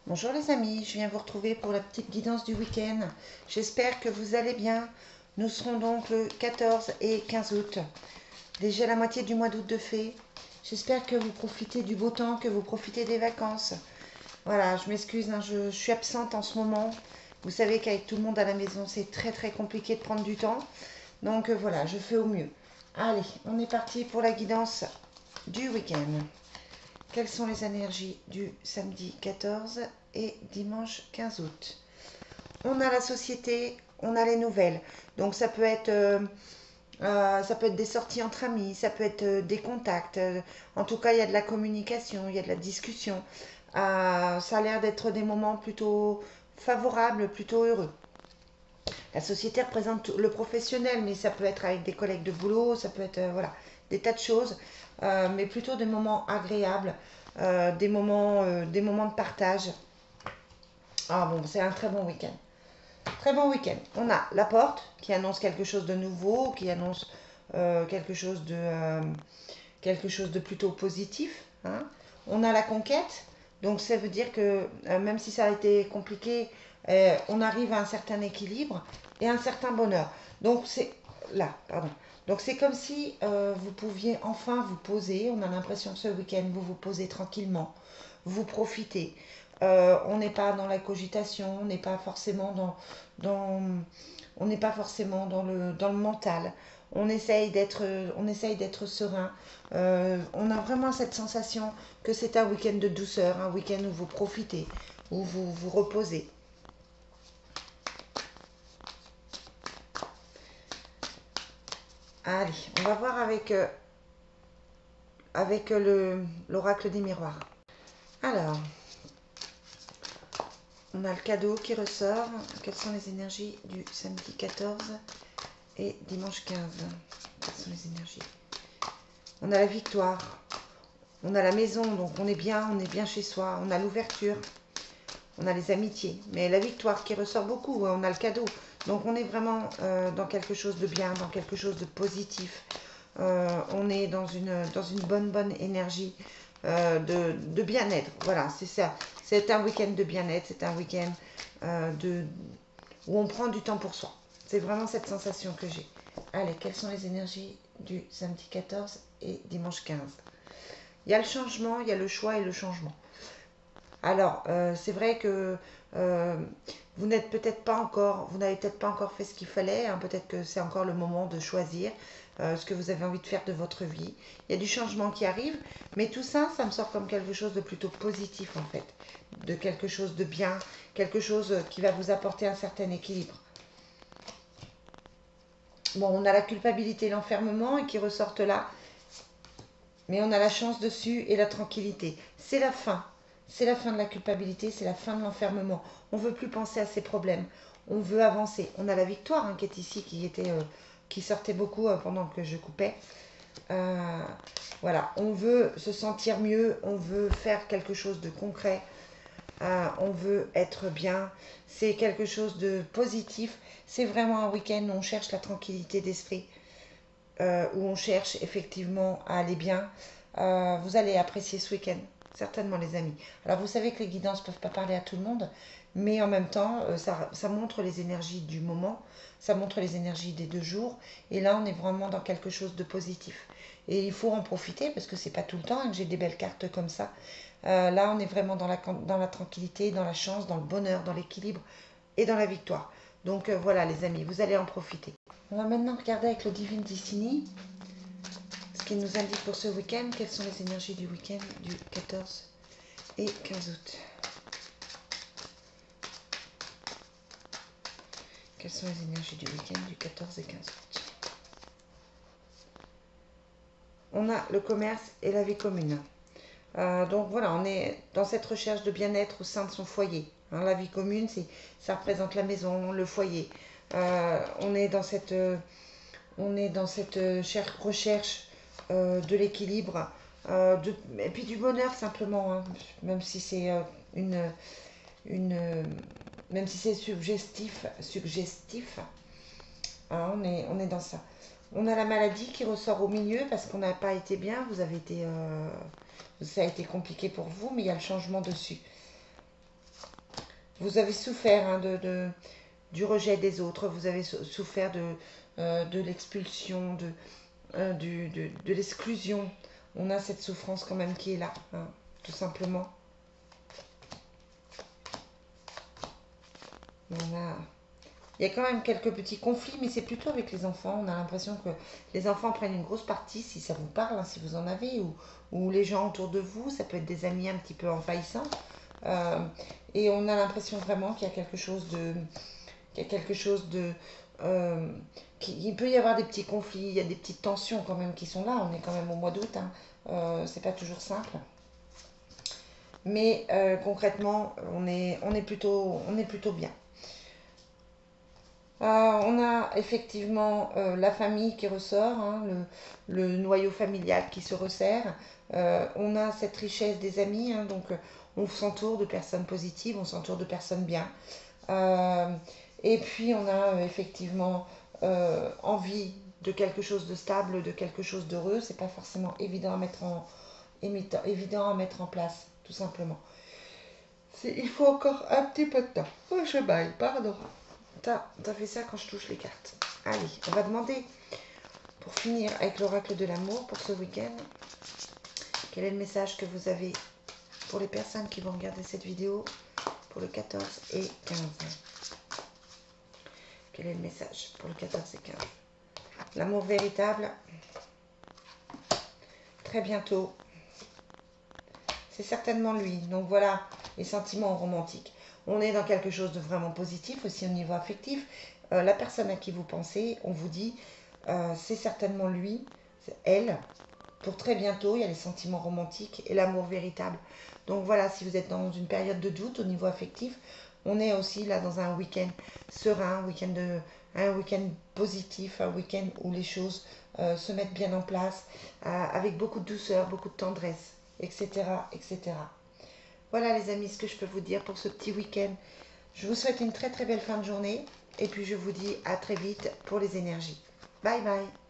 Bonjour les amis, je viens vous retrouver pour la petite guidance du week-end. J'espère que vous allez bien. Nous serons donc le 14 et 15 août. Déjà la moitié du mois d'août de fait. J'espère que vous profitez du beau temps, que vous profitez des vacances. Voilà, je m'excuse, hein, je suis absente en ce moment. Vous savez qu'avec tout le monde à la maison, c'est très compliqué de prendre du temps. Donc voilà, je fais au mieux. Allez, on est parti pour la guidance du week-end. Quelles sont les énergies du samedi 14 et dimanche 15 août? On a la société, on a les nouvelles. Donc ça peut être des sorties entre amis, ça peut être des contacts. En tout cas, il y a de la communication, il y a de la discussion. Ça a l'air d'être des moments plutôt favorables, plutôt heureux. La société représente le professionnel, mais ça peut être avec des collègues de boulot, ça peut être voilà, des tas de choses, mais plutôt des moments agréables, des moments de partage. Ah bon, c'est un très bon week-end. Très bon week-end. On a la porte qui annonce quelque chose de nouveau, qui annonce euh, quelque, chose de, euh, quelque chose de plutôt positif, hein. On a la conquête, donc ça veut dire que même si ça a été compliqué, on arrive à un certain équilibre et un certain bonheur. Donc c'est là, pardon. Donc c'est comme si vous pouviez enfin vous poser. On a l'impression que ce week-end vous vous posez tranquillement, vous profitez. On n'est pas dans la cogitation, on n'est pas forcément dans on n'est pas forcément dans le mental. On essaye d'être serein. On a vraiment cette sensation que c'est un week-end de douceur, un week-end où vous profitez, où vous vous reposez. Allez, on va voir avec l'oracle des miroirs. Alors, on a le cadeau qui ressort. Quelles sont les énergies du samedi 14 et dimanche 15? Quelles sont les énergies? On a la victoire. On a la maison, donc on est bien chez soi. On a l'ouverture. On a les amitiés. Mais la victoire qui ressort beaucoup, on a le cadeau. Donc on est vraiment dans quelque chose de bien, dans quelque chose de positif. On est dans une bonne énergie de bien-être. Voilà, c'est ça. C'est un week-end de bien-être, c'est un week-end de, où on prend du temps pour soi. C'est vraiment cette sensation que j'ai. Allez, quelles sont les énergies du samedi 14 et dimanche 15? Il y a le changement, il y a le choix et le changement. Alors, c'est vrai que euh, vous n'êtes peut-être pas encore, vous n'avez peut-être pas encore fait ce qu'il fallait, hein. Peut-être que c'est encore le moment de choisir ce que vous avez envie de faire de votre vie. Il y a du changement qui arrive, mais tout ça, ça me sort comme quelque chose de plutôt positif en fait, de quelque chose de bien, quelque chose qui va vous apporter un certain équilibre. Bon, on a la culpabilité et l'enfermement et qui ressortent là, mais on a la chance dessus et la tranquillité. C'est la fin. C'est la fin de la culpabilité, c'est la fin de l'enfermement. On ne veut plus penser à ses problèmes. On veut avancer. On a la victoire hein, qui est ici, qui sortait beaucoup pendant que je coupais. Euh, voilà, on veut se sentir mieux, on veut faire quelque chose de concret, on veut être bien. C'est quelque chose de positif. C'est vraiment un week-end où on cherche la tranquillité d'esprit, où on cherche effectivement à aller bien. Vous allez apprécier ce week-end, certainement les amis. Alors vous savez que les guidances ne peuvent pas parler à tout le monde, mais en même temps, ça montre les énergies du moment, ça montre les énergies des 2 jours, et là on est vraiment dans quelque chose de positif. Et il faut en profiter parce que c'est pas tout le temps hein, que j'ai des belles cartes comme ça. Là on est vraiment dans la tranquillité, dans la chance, dans le bonheur, dans l'équilibre et dans la victoire. Donc voilà les amis, vous allez en profiter. On va maintenant regarder avec le Divine Destiny ce qu'il nous indique pour ce week-end. Quelles sont les énergies du week-end du 14 et 15 août? Quelles sont les énergies du week-end du 14 et 15 août? On a le commerce et la vie commune. Donc voilà, on est dans cette recherche de bien-être au sein de son foyer. Hein, la vie commune, ça représente la maison, le foyer. On est dans cette recherche de l'équilibre, et puis du bonheur simplement, hein, même si c'est une, une, même si c'est suggestif, hein, on est dans ça. On a la maladie qui ressort au milieu parce qu'on n'a pas été bien, ça a été compliqué pour vous, mais il y a le changement dessus. Vous avez souffert hein, du rejet des autres, vous avez souffert de l'expulsion, de l'exclusion. On a cette souffrance quand même qui est là, hein, tout simplement. On a... Il y a quand même quelques petits conflits, mais c'est plutôt avec les enfants. On a l'impression que les enfants prennent une grosse partie, si ça vous parle, hein, si vous en avez, ou les gens autour de vous. Ça peut être des amis un petit peu envahissants. Euh, et on a l'impression vraiment qu'il y a quelque chose de... Qu'il y a quelque chose de... Il peut y avoir des petits conflits, il y a des petites tensions quand même qui sont là. On est quand même au mois d'août, hein. C'est pas toujours simple. Mais concrètement, on est plutôt bien. On a effectivement la famille qui ressort, hein, le noyau familial qui se resserre. On a cette richesse des amis, hein, donc on s'entoure de personnes positives, on s'entoure de personnes bien. Euh, et puis on a effectivement envie de quelque chose de stable, de quelque chose d'heureux. C'est pas forcément évident à mettre en place, tout simplement. Il faut encore un petit peu de temps. Oh, je baille, pardon. T'as fait ça quand je touche les cartes. Allez, on va demander, pour finir avec l'oracle de l'amour pour ce week-end, quel est le message que vous avez pour les personnes qui vont regarder cette vidéo pour le 14 et 15. Quel est le message pour le 14 et 15? L'amour véritable, très bientôt. C'est certainement lui. Donc voilà, les sentiments romantiques. On est dans quelque chose de vraiment positif aussi au niveau affectif. La personne à qui vous pensez, on vous dit, c'est certainement lui, c'est elle. Pour très bientôt, il y a les sentiments romantiques et l'amour véritable. Donc voilà, si vous êtes dans une période de doute au niveau affectif, on est aussi là dans un week-end serein, un week-end positif, un week-end où les choses se mettent bien en place, avec beaucoup de douceur, beaucoup de tendresse, etc., etc. Voilà les amis, ce que je peux vous dire pour ce petit week-end. Je vous souhaite une très très belle fin de journée et puis je vous dis à très vite pour les énergies. Bye bye.